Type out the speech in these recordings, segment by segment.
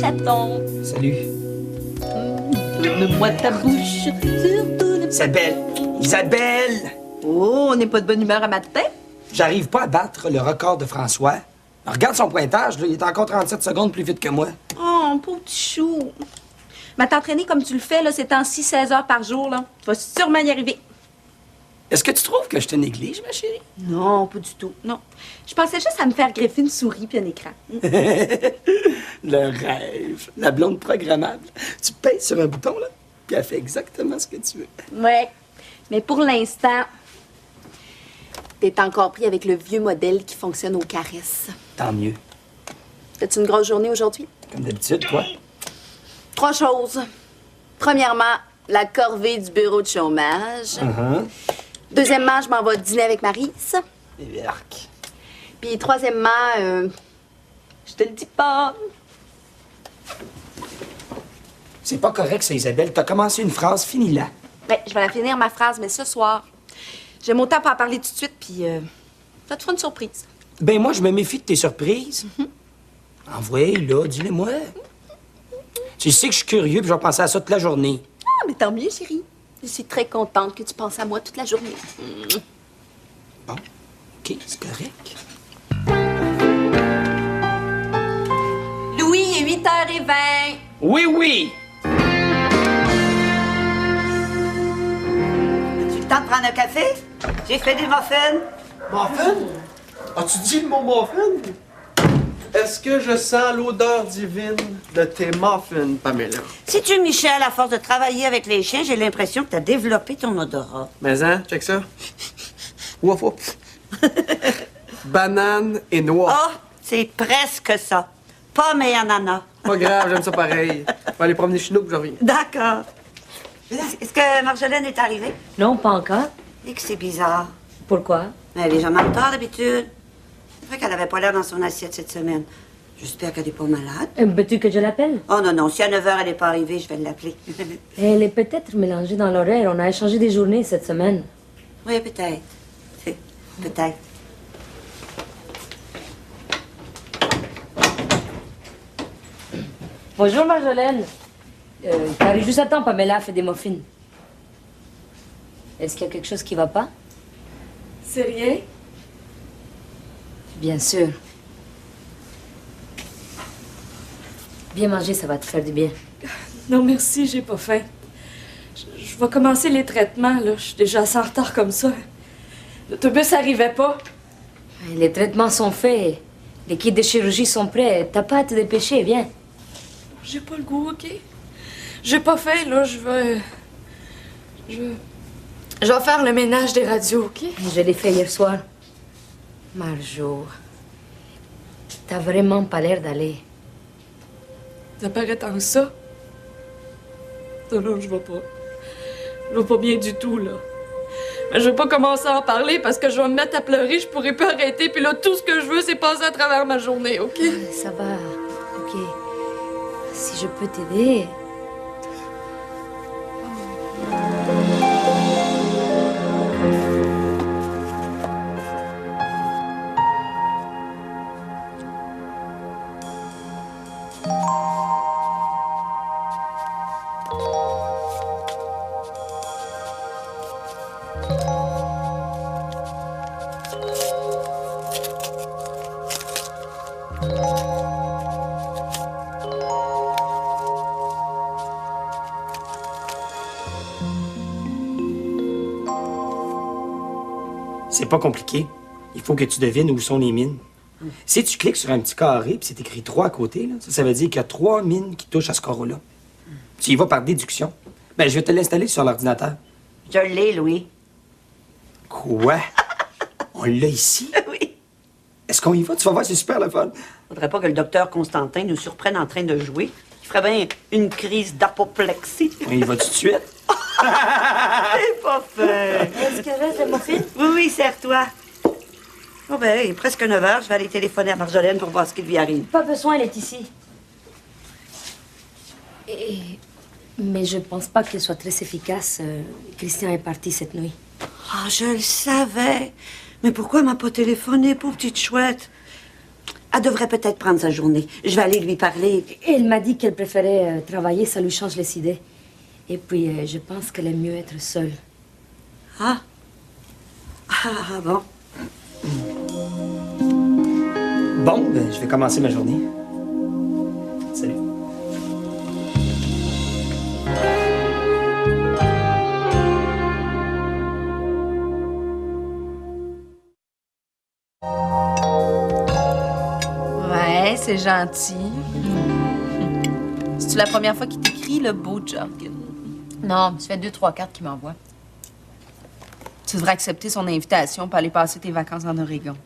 chaton. Salut. Tourne-moi ta bouche. Isabelle! Isabelle! Oh, on n'est pas de bonne humeur à matin? J'arrive pas à battre le record de François. Regarde son pointage, là, il est encore 37 secondes plus vite que moi. Oh, pauvre petit chou. Mais t'entraîner comme tu le fais, là, c'est en 6-16 heures par jour, là. Tu vas sûrement y arriver. Est-ce que tu trouves que je te néglige, ma chérie? Non, pas du tout. Non. Je pensais juste à me faire greffer une souris puis un écran. Le rêve. La blonde programmable. Tu pèses sur un bouton, là, puis elle fait exactement ce que tu veux. Ouais. Mais pour l'instant, t'es encore pris avec le vieux modèle qui fonctionne aux caresses. Tant mieux. T'as-tu une grosse journée aujourd'hui? Comme d'habitude, toi. 3 choses. Premièrement, la corvée du bureau de chômage. Deuxièmement, je m'en vais dîner avec Maryse. Et arc. Puis troisièmement, je te le dis pas. C'est pas correct, ça, Isabelle. T'as commencé une phrase, finis-la. Ben, je vais la finir, ma phrase, mais ce soir. J'aime autant pas en parler tout de suite, puis ça te fera une surprise. Ben, moi, je me méfie de tes surprises. Envoyez, là, dis-le-moi. Tu sais que je suis curieux, puis je vais penser à ça toute la journée. Ah, mais tant mieux, chérie. Je suis très contente que tu penses à moi toute la journée. Bon, OK, c'est correct. Louis, il est 8h20. Oui, oui! As-tu le temps de prendre un café? J'ai fait des muffins. Muffin? As-tu dit le mot muffin? Est-ce que je sens l'odeur divine de tes muffins, Pamela? Si tu, Michel, à force de travailler avec les chiens, j'ai l'impression que tu as développé ton odorat. Mais hein, check ça. Wouf, wouf. Banane et noix. Ah, c'est presque ça. Pomme et ananas. Pas grave, j'aime ça pareil. Je vais aller promener chez nous, puis je reviens. D'accord. Est-ce que Marjolaine est arrivée? Non, pas encore. Et que c'est bizarre. Pourquoi? Elle est jamais en retard d'habitude. C'est vrai qu'elle avait pas l'air dans son assiette cette semaine. J'espère qu'elle n'est pas malade. Veux-tu que je l'appelle? Oh non, non, si à 9h elle n'est pas arrivée, je vais l'appeler. Elle est peut-être mélangée dans l'horaire. On a échangé des journées cette semaine. Oui, peut-être. Peut-être. Bonjour, Marjolaine. T'arrives juste à temps, Pamela fait des muffins. Est-ce qu'il y a quelque chose qui va pas? C'est rien? Bien sûr. Bien manger, ça va te faire du bien. Non, merci, j'ai pas faim. Je vais commencer les traitements, là. Je suis déjà assez en retard comme ça. L'autobus arrivait pas. Les traitements sont faits. Les kits de chirurgie sont prêts. T'as pas à te dépêcher, viens. J'ai pas le goût, OK? J'ai pas faim, là. Je vais faire le ménage des radios, OK? Je l'ai fait hier soir. Marjo, t'as vraiment pas l'air d'aller. Ça paraît tant que ça. Non, non, je vais pas. Je vais pas bien du tout, là. Mais je vais pas commencer à en parler parce que je vais me mettre à pleurer, je pourrai pas arrêter. Puis là, tout ce que je veux, c'est passer à travers ma journée, OK? Ça va, OK. Si je peux t'aider... C'est pas compliqué. Il faut que tu devines où sont les mines. Si tu cliques sur un petit carré, puis c'est écrit 3 à côté, là, ça veut dire qu'il y a 3 mines qui touchent à ce carreau-là. Tu y vas par déduction. Ben, je vais te l'installer sur l'ordinateur. Je l'ai, Louis. Quoi? On l'a ici? Oui. Est-ce qu'on y va? Tu vas voir, c'est super le fun. Faudrait pas que le docteur Constantin nous surprenne en train de jouer. Il ferait bien une crise d'apoplexie. On y va tout de suite? C'est pas fait. Est-ce que reste le muffin? Oui, oui, serre-toi. Oh ben, il est presque 9h. Je vais aller téléphoner à Marjolaine pour voir ce qui lui arrive. Pas besoin, elle est ici. Mais je pense pas qu'elle soit très efficace. Christian est parti cette nuit. Ah, je le savais. Mais pourquoi elle m'a pas téléphoné, pauvre petite chouette? Elle devrait peut-être prendre sa journée. Je vais aller lui parler. Elle m'a dit qu'elle préférait travailler, ça lui change les idées. Et puis, je pense qu'elle aime mieux être seule. Ah. Ah, bon. Bon, ben, je vais commencer ma journée. Salut. Ouais, c'est gentil. C'est-tu la première fois qu'il t'écrit, le beau Jug? Non, ça fait 2, 3, 4 qui m'envoient. Tu devrais accepter son invitation pour aller passer tes vacances en Oregon.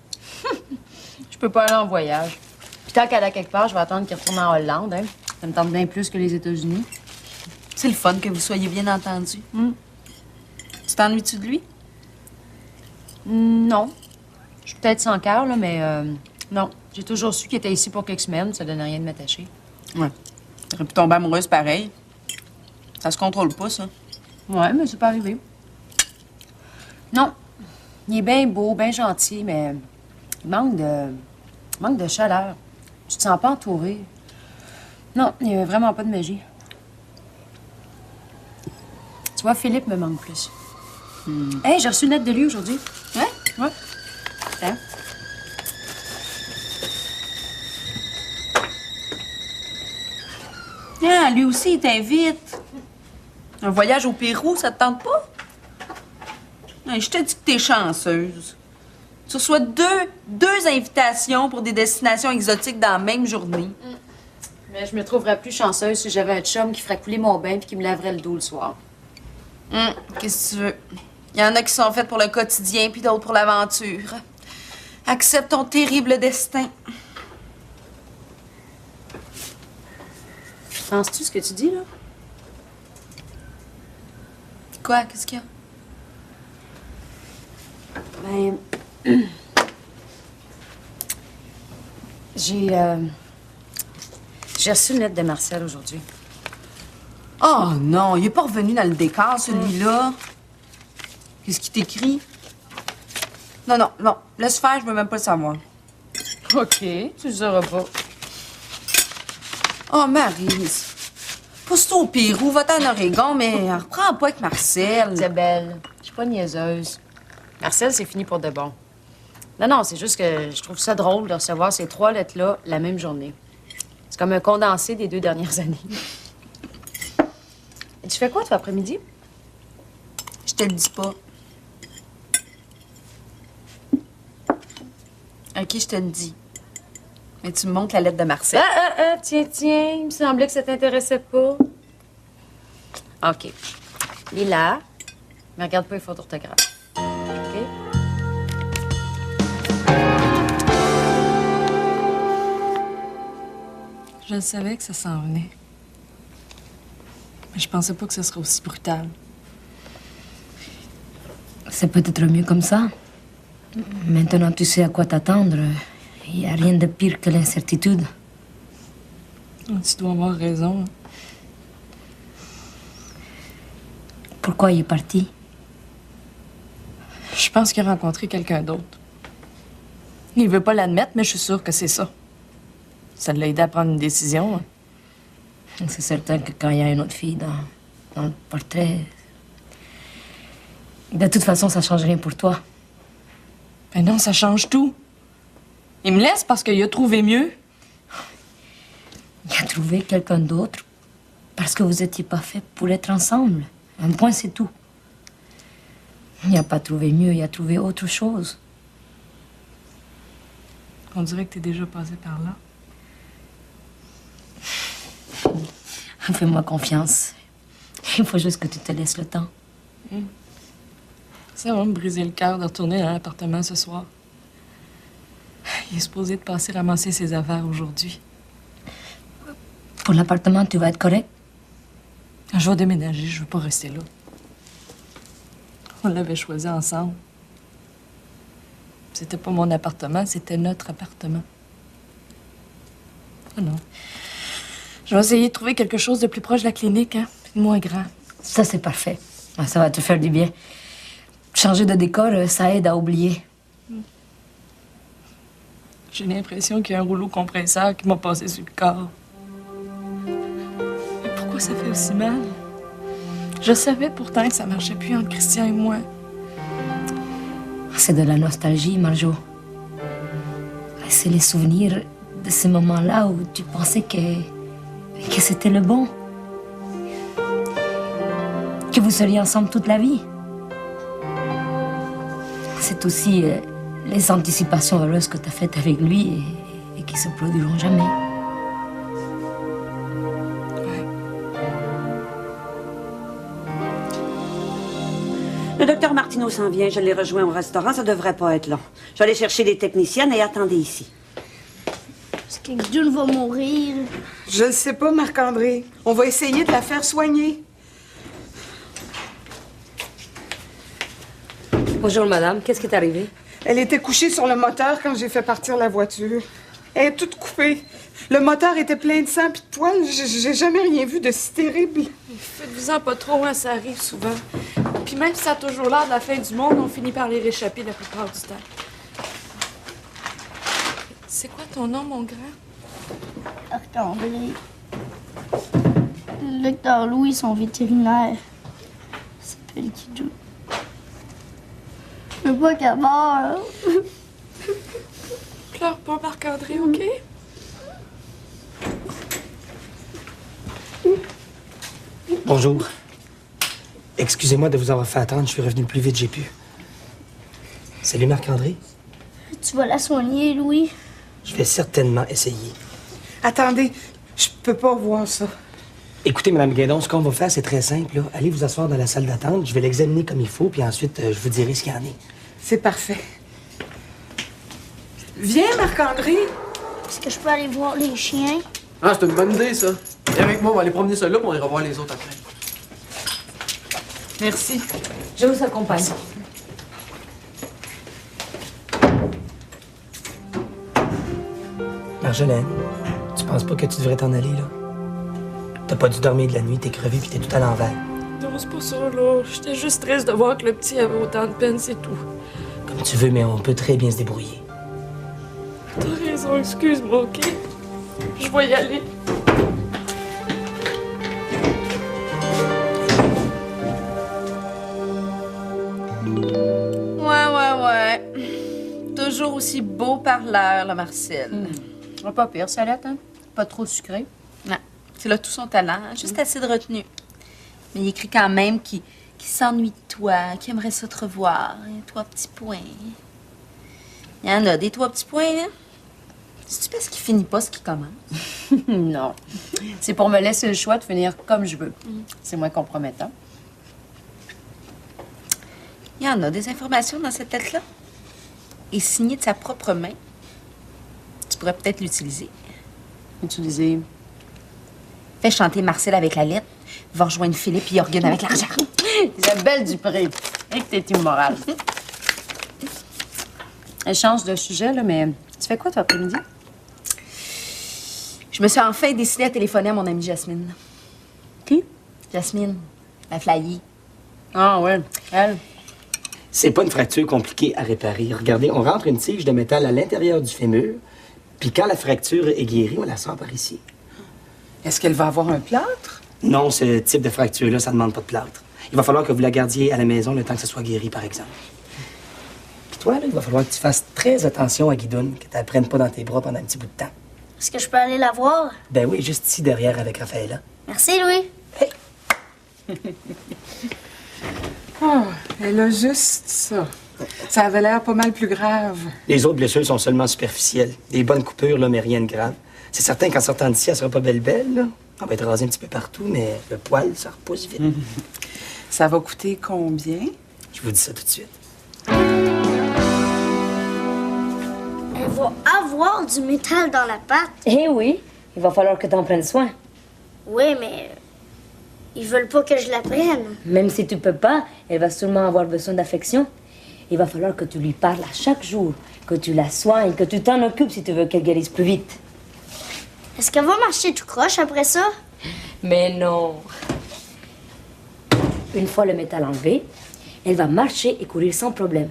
Je peux pas aller en voyage. Puis tant qu'elle a quelque part, je vais attendre qu'il retourne en Hollande. Hein. Ça me tente bien plus que les États-Unis. C'est le fun que vous soyez bien entendus. Tu t'ennuies-tu de lui? Non. Je suis peut-être sans cœur, là, mais non. J'ai toujours su qu'il était ici pour quelques semaines. Ça donnait rien de m'attacher. Ouais. T'aurais pu tomber amoureuse pareil. Ça se contrôle pas, ça. Ouais, mais c'est pas arrivé. Non. Il est bien beau, bien gentil, mais il manque de chaleur. Tu te sens pas entouré. Non, il n'y a vraiment pas de magie. Tu vois, Philippe me manque plus. Hey, j'ai reçu une lettre de lui aujourd'hui. Ouais? Ouais. Tiens. Ah, lui aussi, il t'invite. Un voyage au Pérou, ça te tente pas? Hey, je te dis que t'es chanceuse. Tu reçois deux invitations pour des destinations exotiques dans la même journée. Mais je me trouverais plus chanceuse si j'avais un chum qui ferait couler mon bain puis qui me laverait le dos le soir. Qu'est-ce que tu veux? Il y en a qui sont faites pour le quotidien puis d'autres pour l'aventure. Accepte ton terrible destin. Penses-tu ce que tu dis, là? Quoi? Qu'est-ce qu'il y a? Ben... J'ai reçu une lettre de Marcel aujourd'hui. Oh non, il est pas revenu dans le décor, celui-là. Qu'est-ce qu'il t'écrit? Non, laisse faire, je veux même pas le savoir. OK, tu le sauras pas. Oh, Maryse. Pousse-toi au Pérou, va-t'en en Oregon, mais reprends pas avec Marcel. Isabelle, je suis pas niaiseuse. Marcel, c'est fini pour de bon. Non, c'est juste que je trouve ça drôle de recevoir ces 3 lettres-là la même journée. C'est comme un condensé des 2 dernières années. Et tu fais quoi, toi, après-midi? Je te le dis pas. OK, je te le dis. Mais tu me montres la lettre de Marcel. Tiens, il me semblait que ça t'intéressait pas. OK. Lila, mais regarde pas les fautes d'orthographe. OK? Je savais que ça s'en venait. Mais je pensais pas que ce serait aussi brutal. C'est peut-être mieux comme ça. Maintenant, tu sais à quoi t'attendre. Il n'y a rien de pire que l'incertitude. Tu dois avoir raison. Pourquoi il est parti? Je pense qu'il a rencontré quelqu'un d'autre. Il veut pas l'admettre, mais je suis sûre que c'est ça. Ça l'a aidé à prendre une décision. C'est certain que quand il y a une autre fille dans le portrait... De toute façon, ça change rien pour toi. Mais non, ça change tout. Il me laisse parce qu'il a trouvé mieux. Il a trouvé quelqu'un d'autre parce que vous étiez pas fait pour être ensemble. Un point, c'est tout. Il n'a pas trouvé mieux, il a trouvé autre chose. On dirait que t'es déjà passé par là. Fais-moi confiance. Il faut juste que tu te laisses le temps. Ça va me briser le cœur de retourner dans l'appartement ce soir. Il est supposé de passer ramasser ses affaires aujourd'hui. Pour l'appartement, tu vas être correct? Je vais déménager, je veux pas rester là. On l'avait choisi ensemble. C'était pas mon appartement, c'était notre appartement. Oh non. Je vais essayer de trouver quelque chose de plus proche de la clinique, hein, puis de moins grand. Ça, c'est parfait. Ça va te faire du bien. Changer de décor, ça aide à oublier. J'ai l'impression qu'il y a un rouleau compresseur qui m'a passé sur le corps. Mais pourquoi ça fait aussi mal? Je savais pourtant que ça marchait plus entre Christian et moi. C'est de la nostalgie, Marjo. C'est les souvenirs de ce moment-là où tu pensais que c'était le bon. Que vous seriez ensemble toute la vie. C'est aussi les anticipations heureuses que tu as faites avec lui et qui se produiront jamais. Le docteur Martineau s'en vient. Je l'ai rejoint au restaurant. Ça devrait pas être long. Je vais aller chercher les techniciennes et attendez ici. Est-ce que Guidoune va mourir? Je le sais pas, Marc-André. On va essayer de la faire soigner. Bonjour, madame. Qu'est-ce qui est arrivé? Elle était couchée sur le moteur quand j'ai fait partir la voiture. Elle est toute coupée. Le moteur était plein de sang puis de poils. J'ai jamais rien vu de si terrible. Faites-vous-en pas trop, hein, ça arrive souvent. Puis même si ça a toujours l'air de la fin du monde, on finit par les réchapper la plupart du temps. C'est quoi ton nom, mon grand? Marc-André. Le docteur Louis, son vétérinaire. Il s'appelle Guidoune. Je veux pas qu'elle meure. Pleure pas, Marc-André, OK? Bonjour. Excusez-moi de vous avoir fait attendre, je suis revenu le plus vite j'ai pu. Salut Marc-André. Tu vas la soigner, Louis? Je vais certainement essayer. Attendez, je peux pas voir ça. Écoutez, Mme Guédon, ce qu'on va faire, c'est très simple. Là. Allez vous asseoir dans la salle d'attente, je vais l'examiner comme il faut, puis ensuite, je vous dirai ce qu'il y en est. C'est parfait. Viens, Marc-André. Est-ce que je peux aller voir les chiens? Ah, c'est une bonne idée, ça. Viens avec moi, on va aller promener ça là, puis on ira voir les autres après. Merci. Je vous accompagne. Marjolaine, tu penses pas que tu devrais t'en aller, là? T'as pas dû dormir de la nuit, t'es crevé, puis t'es tout à l'envers. Non, c'est pas ça, là. J'étais juste triste de voir que le petit avait autant de peine, c'est tout. Comme tu veux, mais on peut très bien se débrouiller. T'as raison, excuse-moi, OK? Je vais y aller. Ouais. Toujours aussi beau parleur, le Marcel. Pas pire, salette, hein? Pas trop sucré. Non, c'est là tout son talent, hein, juste assez de retenue. Mais il écrit quand même qu'il s'ennuie de toi, qu'il aimerait ça te revoir. Hein, 3 petits points. Il y en a des 3 petits points, hein? C'est-tu parce qu'il finit pas ce qu'il commence? Non. C'est pour me laisser le choix de finir comme je veux. C'est moins compromettant. Il y en a des informations dans cette lettre-là. Et signée de sa propre main. Tu pourrais peut-être l'utiliser. Utiliser. Fais chanter Marcel avec la lettre. Va rejoindre Philippe et Jorgen avec l'argent. Isabelle Dupré. Et que t'es immorale. Elle change de sujet, là, mais tu fais quoi, toi, après-midi? Je me suis enfin décidée à téléphoner à mon amie Jasmine. Qui? Jasmine, la flyée. Ah, ouais. Elle. C'est pas une fracture compliquée à réparer. Regardez, on rentre une tige de métal à l'intérieur du fémur, puis quand la fracture est guérie, on la sort par ici. Est-ce qu'elle va avoir un plâtre? Non, ce type de fracture-là, ça ne demande pas de plâtre. Il va falloir que vous la gardiez à la maison le temps que ça soit guéri, par exemple. Puis toi, là, il va falloir que tu fasses très attention à Guidoune, que tu la prennes pas dans tes bras pendant un petit bout de temps. Est-ce que je peux aller la voir? Ben oui, juste ici derrière avec Raphaëla. Merci, Louis. Oh, elle a juste ça. Ça avait l'air pas mal plus grave. Les autres blessures sont seulement superficielles. Des bonnes coupures, là, mais rien de grave. C'est certain qu'en sortant d'ici, elle sera pas belle, là. On va être rasé un petit peu partout, mais le poil, ça repousse vite. Ça va coûter combien? Je vous dis ça tout de suite. Elle va avoir du métal dans la patte. Eh oui, il va falloir que tu en prennes soin. Oui, mais ils veulent pas que je la prenne. Même si tu peux pas, elle va sûrement avoir besoin d'affection. Il va falloir que tu lui parles à chaque jour, que tu la soignes, que tu t'en occupes si tu veux qu'elle guérisse plus vite. Est-ce qu'elle va marcher tout croche après ça? Mais non. Une fois le métal enlevé, elle va marcher et courir sans problème.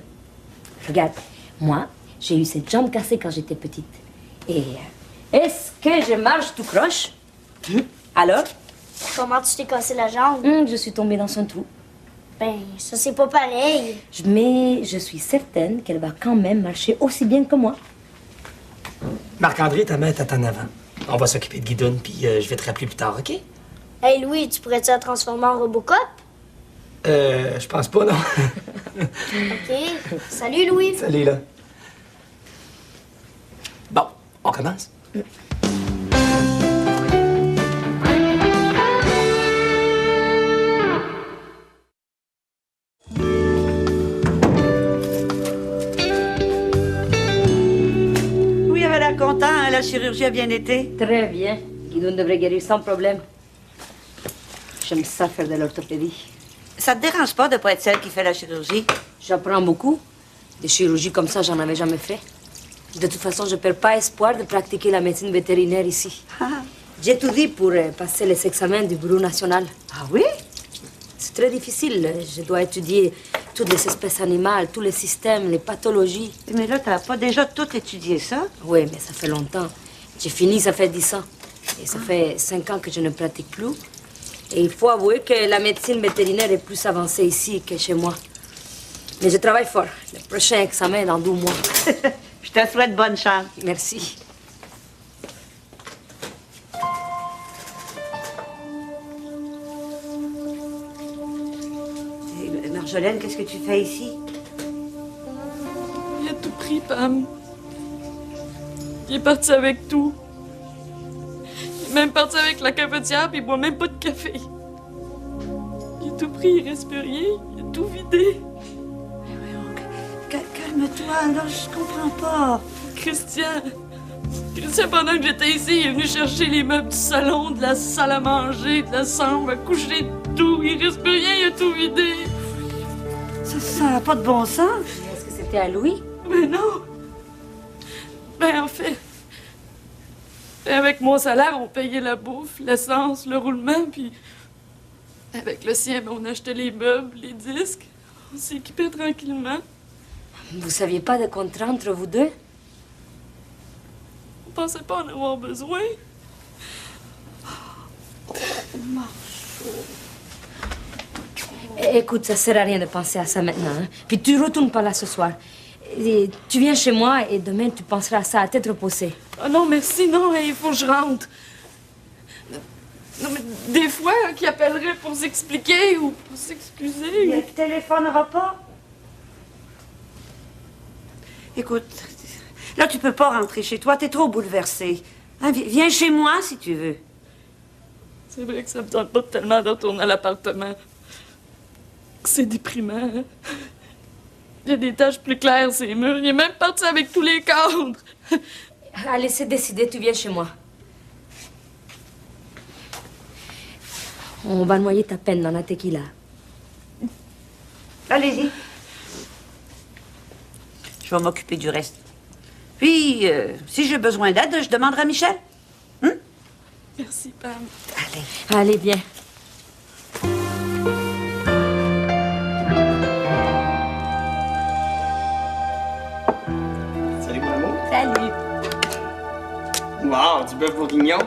Regarde, moi, J'ai eu cette jambe cassée quand j'étais petite. Et est-ce que je marche tout croche? Alors? Comment tu t'es cassé la jambe? Je suis tombée dans son trou. Ben, ça c'est pas pareil. Mais je suis certaine qu'elle va quand même marcher aussi bien que moi. Marc-André, ta mère t'attend en avant. On va s'occuper de Guidoune, puis je vais te rappeler plus tard, OK? Hey Louis, tu pourrais-tu la transformer en Robocop? Je pense pas, non. OK. Salut Louis. Salut, là. Bon, on commence? Oui, elle a l'air content, hein, la chirurgie a bien été. Très bien. Guidoune devrait guérir sans problème. J'aime ça faire de l'orthopédie. Ça te dérange pas de pas être celle qui fait la chirurgie? J'apprends beaucoup. Des chirurgies comme ça, j'en avais jamais fait. De toute façon, je perds pas espoir de pratiquer la médecine vétérinaire ici. J'étudie pour passer les examens du Bureau national. Ah oui? C'est très difficile. Je dois étudier toutes les espèces animales, tous les systèmes, les pathologies. Mais là, t'as pas déjà tout étudié ça? Oui, mais ça fait longtemps. J'ai fini, ça fait 10 ans. Et ça fait 5 ans que je ne pratique plus. Et il faut avouer que la médecine vétérinaire est plus avancée ici que chez moi. Mais je travaille fort. Le prochain examen est dans 12 mois. Je te souhaite bonne chance. Merci. Et Marjolaine, qu'est-ce que tu fais ici? Il a tout pris, Pam. Il est parti avec tout. Il est même parti avec la cafetière, puis il boit même pas de café. Il a tout pris, il reste plus rien. Il a tout vidé. Calme-toi, là, je comprends pas. Christian, pendant que j'étais ici, il est venu chercher les meubles du salon, de la salle à manger, de la chambre à coucher, tout. Il reste plus rien, il a tout vidé. Ça n'a pas de bon sens. Est-ce que c'était à Louis? Mais non. Ben, en fait, avec mon salaire, on payait la bouffe, l'essence, le roulement, puis avec le sien, ben, on achetait les meubles, les disques. On s'équipait tranquillement. Vous saviez pas de contrat entre vous deux? On pensait pas en avoir besoin. Écoute, ça sert à rien de penser à ça maintenant. Hein? Puis tu retournes pas là ce soir. Et tu viens chez moi et demain tu penseras à ça à tête reposée. Oh non, merci, non, il faut que je rentre. Non, mais des fois, qui appellerait pour s'expliquer ou pour s'excuser. Il ne téléphonera pas? Écoute, là, tu peux pas rentrer chez toi, t'es trop bouleversée. Hein, viens chez moi, si tu veux. C'est vrai que ça me tente pas tellement de retourner à l'appartement. C'est déprimant, hein? Il y a des taches plus claires, ces murs. Il est même parti avec tous les cadres. Allez, c'est décidé, tu viens chez moi. On va noyer ta peine dans la tequila. Allez-y. Je vais m'occuper du reste. Puis, si j'ai besoin d'aide, je demanderai à Michel. Merci, Pam. Allez. Allez, viens. Salut, mon amour. Salut. Wow, du bœuf bourguignon.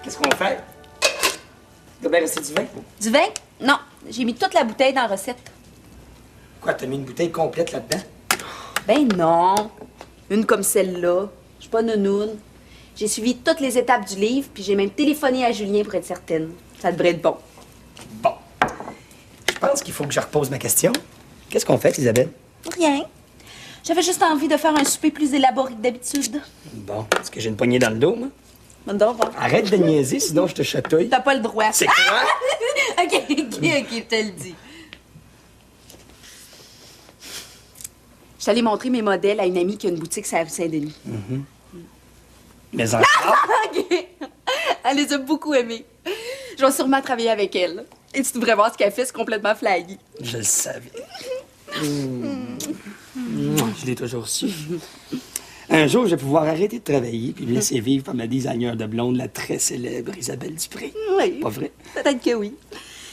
Qu'est-ce qu'on fait? Il doit bien rester du vin. Du vin? Non, j'ai mis toute la bouteille dans la recette. Quoi, t'as mis une bouteille complète là-dedans? Ben non. Une comme celle-là. Je suis pas nounoune. J'ai suivi toutes les étapes du livre, puis j'ai même téléphoné à Julien pour être certaine. Ça devrait être bon. Bon. Je pense qu'il faut que je repose ma question. Qu'est-ce qu'on fait, Isabelle? Rien. J'avais juste envie de faire un souper plus élaboré que d'habitude. Bon, est-ce que j'ai une poignée dans le dos, moi? Bon, donc, bon. Arrête de niaiser, sinon je te chatouille. T'as pas le droit. C'est quoi? OK, je te le dis. Je suis allée montrer mes modèles à une amie qui a une boutique sur la rue Saint-Denis. Mais encore? OK. Elle les a beaucoup aimés. Je vais sûrement travailler avec elle. Et tu devrais voir ce qu'elle fait, c'est complètement flagy. Je le savais. Je l'ai toujours su. Un jour, je vais pouvoir arrêter de travailler puis me laisser vivre comme la designer de blonde, la très célèbre Isabelle Dupré. Oui. Pas vrai? Peut-être que oui.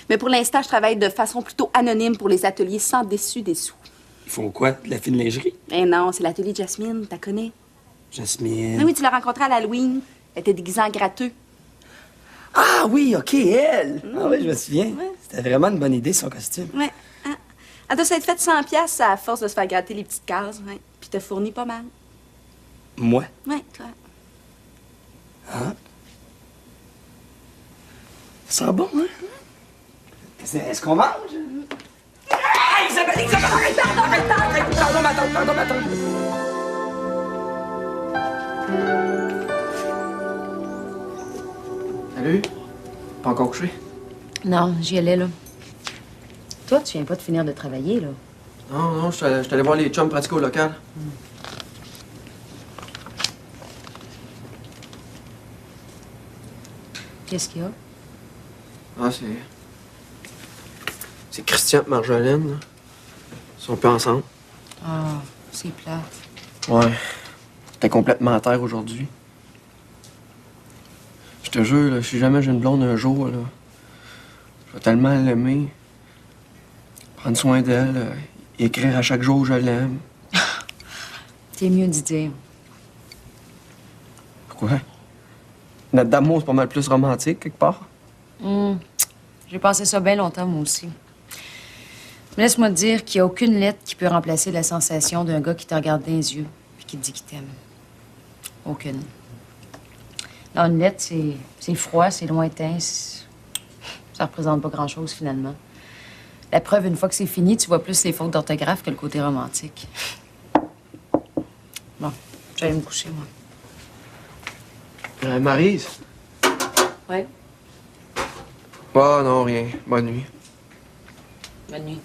Mais pour l'instant, je travaille de façon plutôt anonyme pour les ateliers sans déçu des sous. Ils font quoi? De la fine lingerie? Eh non, c'est l'atelier de Jasmine, t'as connais? Jasmine. Ah oui, tu l'as rencontrée à l'Halloween. Elle était déguisée en gratteux. Ah oui, OK, elle! Ah oui, je me souviens. C'était vraiment une bonne idée, son costume. Ouais. Hein. Elle doit s'être faite 100$ à force de se faire gratter les petites cases. Ouais. Puis t'as fourni pas mal. Moi? Ouais, toi. Ah. Ça sent bon, hein? Est-ce qu'on mange? Hey, Isabelle, arrête! Pardon, ma tante. Salut. Pas encore couché? Non, j'y allais, là. Toi, tu viens pas de finir de travailler, là. Non, je suis allé voir les chums pratiquer au local. Qu'est-ce qu'il y a? Ah, c'est Christian et Marjolaine, là. Ils sont plus ensemble. Ah, c'est plate. Ouais. J'étais complètement à terre aujourd'hui. Je te jure, là, si jamais j'ai une blonde un jour, là, je vais tellement l'aimer. Prendre soin d'elle, écrire à chaque jour je l'aime. T'es mieux d'y dire. Pourquoi? Notre d'amour, c'est pas mal plus romantique, quelque part. J'ai passé ça bien longtemps, moi aussi. Mais laisse-moi te dire qu'il n'y a aucune lettre qui peut remplacer la sensation d'un gars qui te regarde dans les yeux et qui te dit qu'il t'aime. Aucune. Non, une lettre, c'est froid, c'est lointain. Ça représente pas grand-chose, finalement. La preuve, une fois que c'est fini, tu vois plus les fautes d'orthographe que le côté romantique. Bon, j'allais me coucher, moi. Maryse? Ouais? Oh non, rien. Bonne nuit. Bonne nuit.